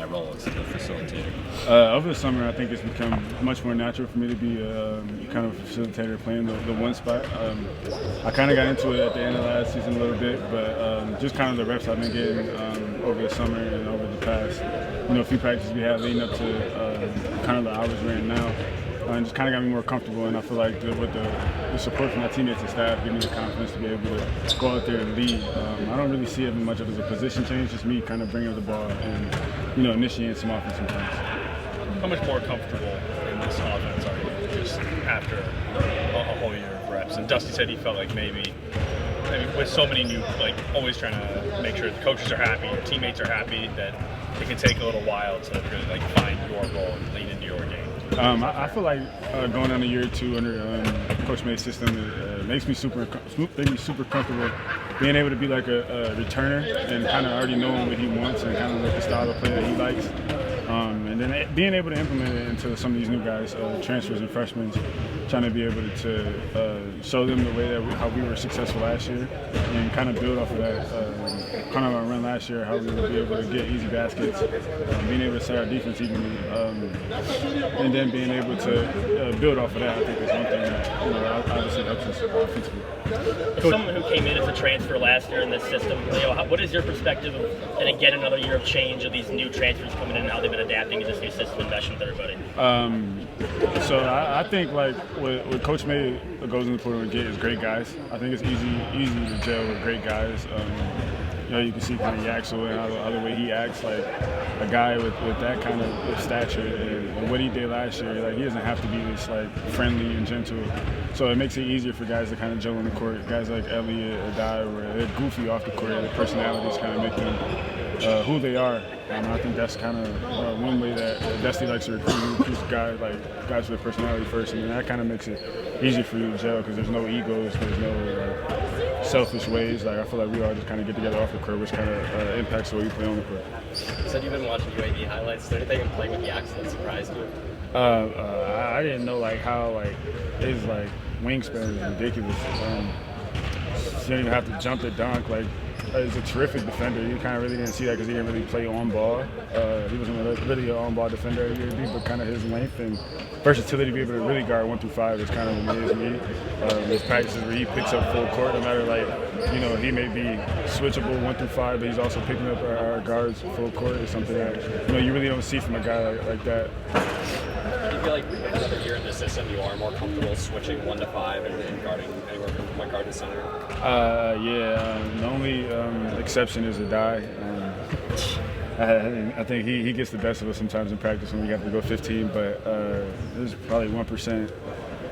that role as the facilitator? Over the summer, I think it's become much more natural for me to be kind of a facilitator playing the one spot. I kind of got into it at the end of last season a little bit, but just kind of the reps I've been getting over the summer and over the past, few practices we had leading up to kind of the hours we're in now. And just kind of got me more comfortable, and I feel like with the support from my teammates and staff gave me the confidence to be able to go out there and lead. I don't really see it much of as a position change, just me kind of bringing up the ball and initiating some offensive plays. How much more comfortable in this offense are you just after a whole year of reps? And Dusty said he felt like maybe with so many new, always trying to make sure the coaches are happy, your teammates are happy, that it can take a little while to really find your role and lean into your game. I feel like going on a year or two under Coach May's system makes me super comfortable being able to be like a returner and kind of already knowing what he wants and kind of like the style of play that he likes. And then being able to implement it into some of these new guys, transfers and freshmen, trying to be able to show them the way that how we were successful last year and kind of build off of that, kind of our run last year, how we would be able to get easy baskets, being able to set our defense evenly, and then being able to build off of that. I think is one thing that obviously helps us offensively. As someone who came in as a transfer last year in this system, what is your perspective of, and again, another year of change of these new transfers coming in and how they've been adapting to this new system and meshing with everybody? So I think like what Coach May goes in the portal and get is great guys. I think it's easy to gel with great guys. You can see kind of Yaxel and how the way he acts, like a guy with that kind of stature and what he did last year. Like he doesn't have to be this like friendly and gentle, so it makes it easier for guys to kind of gel on the court. Guys like Elliott or Dye, where they're goofy off the court, their personalities kind of make them who they are. And I think that's kind of one way that Dusty likes to recruit guys with personality first, and that kind of makes it easier for you to gel because there's no egos, there's no selfish ways. Like I feel like we all just kind of get together off the court, which kind of impacts the way we play on the court. You said you've been watching UAB highlights. Is there anything in playing with Yaxel that surprised you? I didn't know how his wingspan is ridiculous. He didn't even have to jump to dunk. He's a terrific defender. You kind of really didn't see that because he didn't really play on ball. He wasn't really an on ball defender at UAB, but kind of his length and versatility to be able to really guard 1 through 5 is kind of amazing me. His practices where he picks up full court, no matter he may be switchable 1 through 5, but he's also picking up our guards full court is something that you really don't see from a guy like that. Do you feel like another year in the system you are more comfortable switching 1 to 5 and guarding anywhere from point guard to center? The only exception is a Dye. I think he gets the best of us sometimes in practice when we have to go 15, but there's probably 1%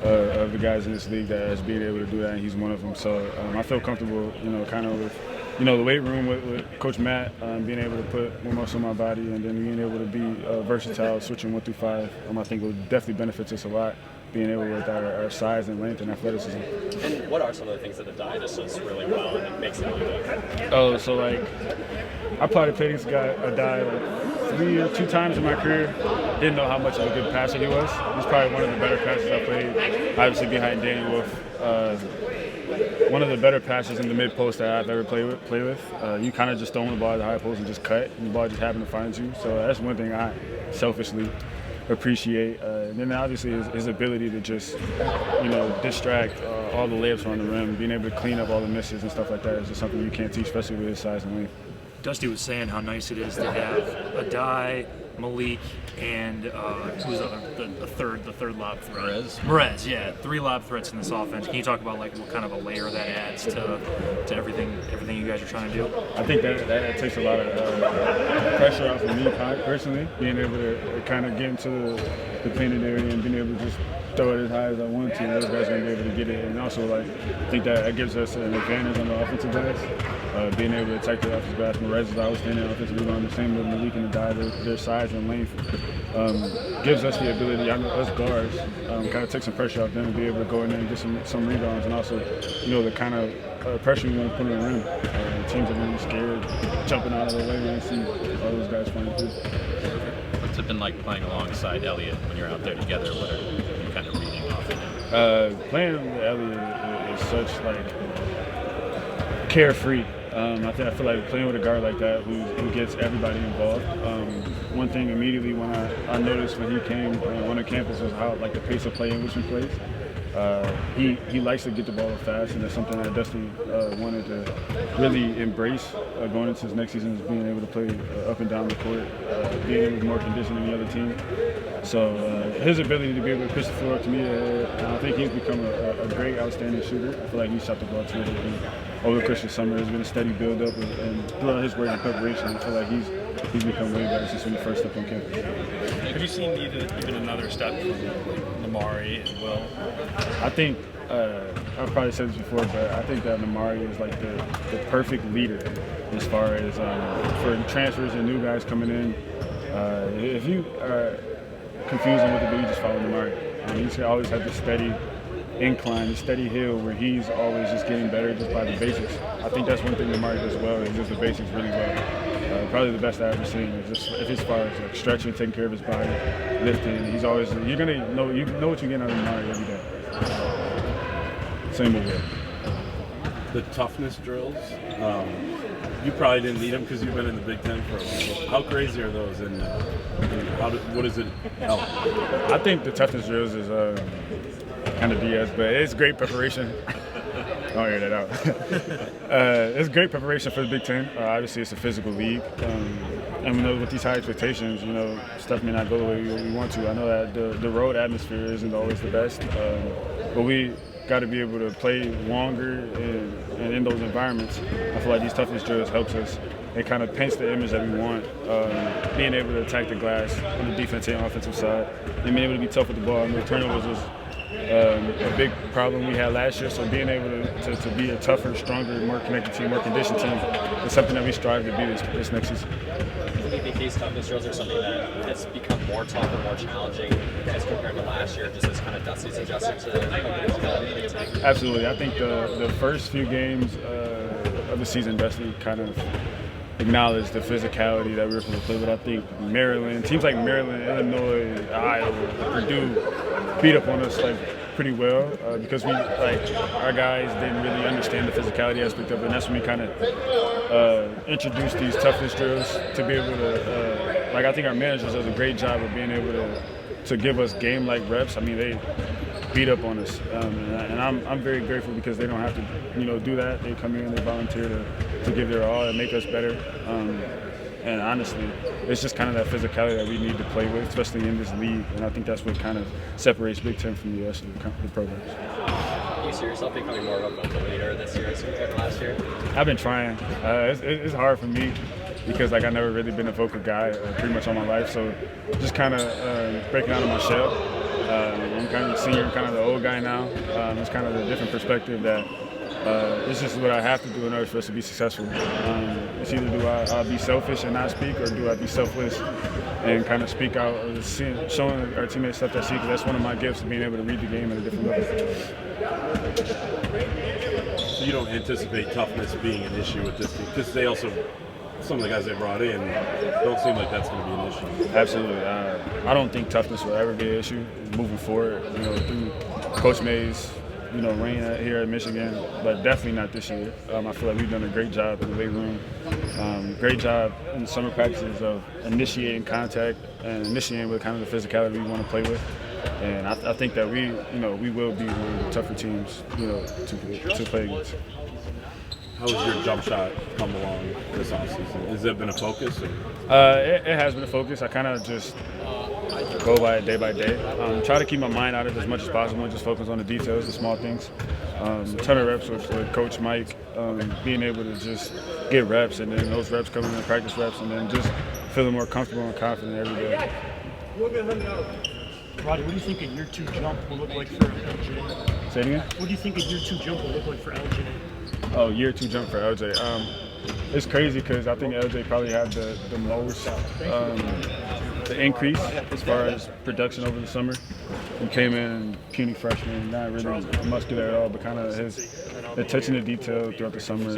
of the guys in this league that is being able to do that, and he's one of them. So I feel comfortable, kind of with the weight room with Coach Matt, being able to put more muscle on my body and then being able to be versatile, switching 1 through 5. I think it definitely benefits us a lot, being able with our size and length and athleticism. And what are some of the things that the Dye just does really well and it makes it unique? I probably played against a Dye 3 or 2 times in my career. Didn't know how much of a good passer he was. He's probably one of the better passers I played, obviously behind Danny Wolf. One of the better passers in the mid post that I've ever played with. You kind of just throw the ball at the high post and just cut, and the ball just happens to find you. So that's one thing I selfishly appreciate. And then obviously his ability to just, distract all the layups on the rim, being able to clean up all the misses and stuff like that is just something you can't teach, especially with his size and length. Dusty was saying how nice it is to have a Dye, Malik, and who's the third lob threat? Merez, yeah, 3 lob threats in this offense. Can you talk about what kind of a layer that adds to everything you guys are trying to do? I think that takes a lot of pressure off of me personally, being able to kind of get into the painted area and being able to just throw it as high as I want to. Those guys are going to be able to get it. And also, I think that gives us an advantage on the offensive glass, being able to attack the offensive glass. Merez is outstanding offensive rebound, the same with Malik and the Dye. Their size and length gives us the ability, us guards, kind of take some pressure off them and be able to go in there and get some rebounds. And also, the kind of pressure you want to put on the rim. Teams are going to be scared, jumping out of the way when they see all those guys playing too. What's it been like playing alongside Elliott when you're out there together? What are you kind of reading off of him? Playing with Elliott is such carefree. I feel like playing with a guard like that who gets everybody involved. One one thing immediately when I noticed when he came on the campus was how like the pace of play in which he plays. He likes to get the ball fast, and that's something that Dusty wanted to really embrace going into his next season, is being able to play up and down the court, being able to more condition than the other team. So his ability to be able to push the floor up to me, I think he's become a great, outstanding shooter. I feel like he's shot the ball terrifically over the Christian summer. There's been a steady build-up, and throughout his work in preparation, I feel like he's become way better since when he first stepped on campus. Have you seen even another step from Namari and Will? I think I've probably said this before, but I think that Namari is like the perfect leader as far as for transfers and new guys coming in. If you are confused on what to do, you just follow Namari. He's always had this steady incline, this steady hill where he's always just getting better just by the basics. I think that's one thing Namari does well, is just the basics really well. Probably the best I've ever seen is just as far as like stretching, taking care of his body, lifting. He's always, you're gonna know, you know what you're getting out of Namari every day. Same with Will. The toughness drills, you probably didn't need them because you've been in the Big Ten for a while. How crazy are those, and what does it help? I think the toughness drills is kind of BS, but it's great preparation. Don't hear that out. It's great preparation for the Big Ten. Obviously, it's a physical league. And with these high expectations, stuff may not go the way we want to. I know that the road atmosphere isn't always the best, but we got to be able to play longer and in those environments. I feel like these toughness drills helps us. It kind of paints the image that we want, being able to attack the glass on the defensive and offensive side, and being able to be tough with the ball. I mean, turnovers was a big problem we had last year, so being able to be a tougher, stronger, more connected team, more conditioned team is something that we strive to be this next season. Do you think these toughness drills are something that has become more tough and more challenging as compared to last year, just as kind of Dusty's adjusted to the physicality? Absolutely. I think the first few games of the season, Dusty kind of acknowledged the physicality that we were supposed to play with. I think teams like Maryland, Illinois, Iowa, Purdue beat up on us pretty well because our guys didn't really understand the physicality aspect of it, and that's when we kind of introduced these toughness drills to be able to I think our managers does a great job of being able to give us game-like reps. I mean, they beat up on us, and I'm very grateful because they don't have to do that. They come in, they volunteer to give their all and make us better. And honestly, it's just kind of that physicality that we need to play with, especially in this league. And I think that's what kind of separates Big Ten from the rest of the programs. Do you see yourself becoming more of a vocal leader this year as compared to last year? I've been trying. It's hard for me because I've never really been a vocal guy pretty much all my life. So just kind of breaking out of my shell. I'm kind of the senior, kind of the old guy now. It's kind of a different perspective that it's just what I have to do in order for us to be successful. It's either do I be selfish and not speak, or do I be selfless and kind of speak out, showing our teammates stuff that see, because that's one of my gifts, being able to read the game at a different level. So you don't anticipate toughness being an issue with this team, because they also, some of the guys they brought in don't seem like that's going to be an issue. Absolutely. I don't think toughness will ever be an issue moving forward, through Coach May's reign here at Michigan, but definitely not this year. I feel like we've done a great job in the weight room, great job in the summer practices of initiating contact and initiating with kind of the physicality we want to play with. And I think that we will be one of the tougher teams, to play against. How has your jump shot come along this offseason? Has that been a focus? It has been a focus. I kind of just go by it day by day. Try to keep my mind out of it as much as possible and just focus on the details, the small things. A ton of reps with Coach Mike, being able to just get reps, and then those reps coming in practice reps, and then just feeling more comfortable and confident every day. Roddy, what do you think a year 2 jump will look like for LJ? Say it again? What do you think a year 2 jump will look like for LJ? Oh, year 2 jump for LJ. It's crazy because I think LJ probably had the most the increase as far as production over the summer. He came in puny freshman, not really muscular at all, but kind of his attention to detail throughout the summer,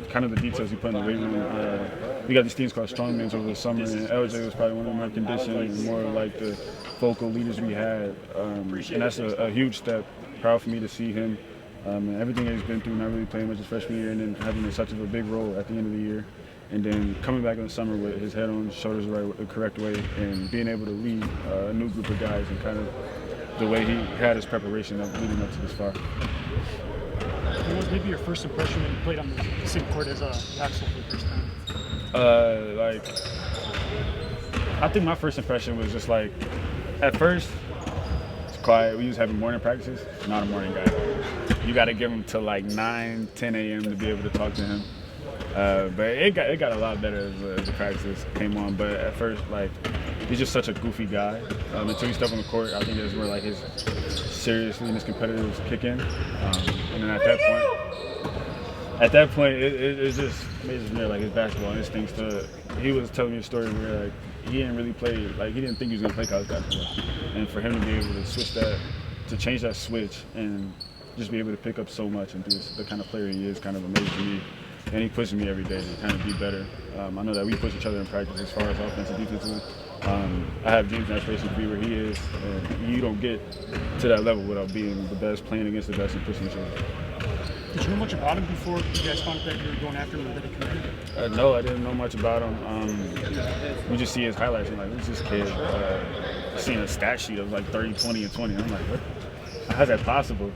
kind of the details he put in the weight room. We got these teams called strongmans over the summer, and LJ was probably one of the more conditioned, more like the vocal leaders we had, and that's a huge step. Proud for me to see him. And everything that he's been through, not really playing much his freshman year, and then having such a big role at the end of the year. and then coming back in the summer with his head on his shoulders the correct way, and being able to lead a new group of guys and kind of the way he had his preparation of leading up to this far. What was maybe your first impression when you played on the same court as Axel for the first time? I think my first impression was just like, at first, it's quiet. We was having morning practices. Not a morning guy. You got to give him till like 9, 10 a.m. to be able to talk to him. But it got a lot better as the practices came on. But at first, like, he's just such a goofy guy. Until he stepped on the court, I think that's where like his seriousness and his competitiveness kick in. And then at that point, it just made it like his basketball instincts. He was telling me a story where like he didn't really play, like he didn't think he was gonna play college basketball, and for him to be able to change that switch and just be able to pick up so much and be the kind of player he is, kind of amazing to me. And he pushes me every day to kind of be better. I know that we push each other in practice as far as offensive, defensively. I have dreams and aspirations to be where he is. And you don't get to that level without being the best, playing against the best, and pushing each other. Did you know much about him before you guys found out that you were going after him and that he committed? No, I didn't know much about him. We just see his highlights and like, who's this kid? Seeing a stat sheet of like 30, 20, and 20. I'm like, what? How's that possible?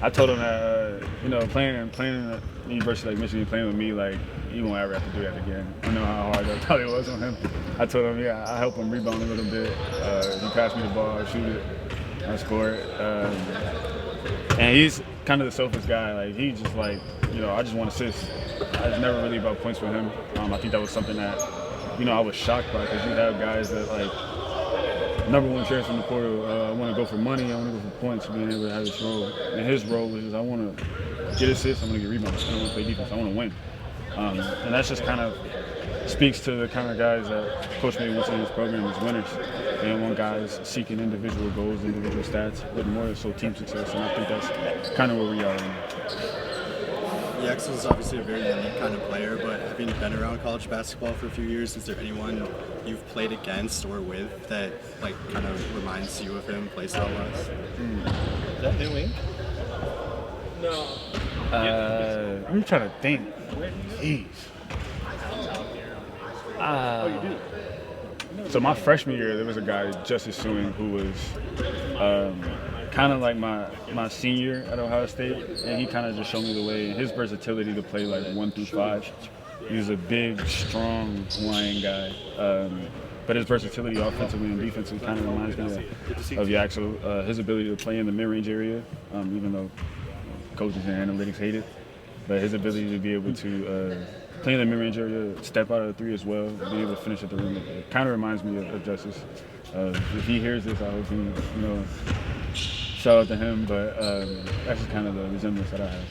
I told him that, playing in a university like Michigan, playing with me, like, he won't ever have to do that again. I know how hard that probably was on him. I told him, yeah, I help him rebound a little bit. He passed me the ball, I shoot it, I score it. And he's kind of the selfish guy. Like, he just like, I just want assists. It's never really about points for him. I think that was something that, I was shocked by, because you have guys that, like, number one chance in the portal, I want to go for money, I want to go for points, being able to have this role. And his role is I want to get assists, I want to get rebounds, I don't want to play defense, I want to win. And that's just kind of speaks to the kind of guys that Coach May wants in his program as winners. They don't want guys seeking individual goals, individual stats, but more so team success, and I think that's kind of where we are right now. Axel is obviously a very unique kind of player, but having been around college basketball for a few years, is there anyone you've played against or with that like kind of reminds you of him play style-wise? Is that New Ink? No. I'm trying to think. Jeez. So my freshman year, there was a guy, Justice Suing, who was kind of like my senior at Ohio State, and he kind of just showed me the way, and his versatility to play like 1 through 5. He was a big, strong Hawaiian guy, but his versatility offensively and defensively kind of reminds me of Yaxel. His ability to play in the mid-range area, even though coaches and analytics hate it, but his ability to be able to play in the mid-range area, step out of the 3 as well, be able to finish at the rim. It kind of reminds me of Justice. If he hears this, I hope he, shout out to him, but that's just kind of the resemblance that I have.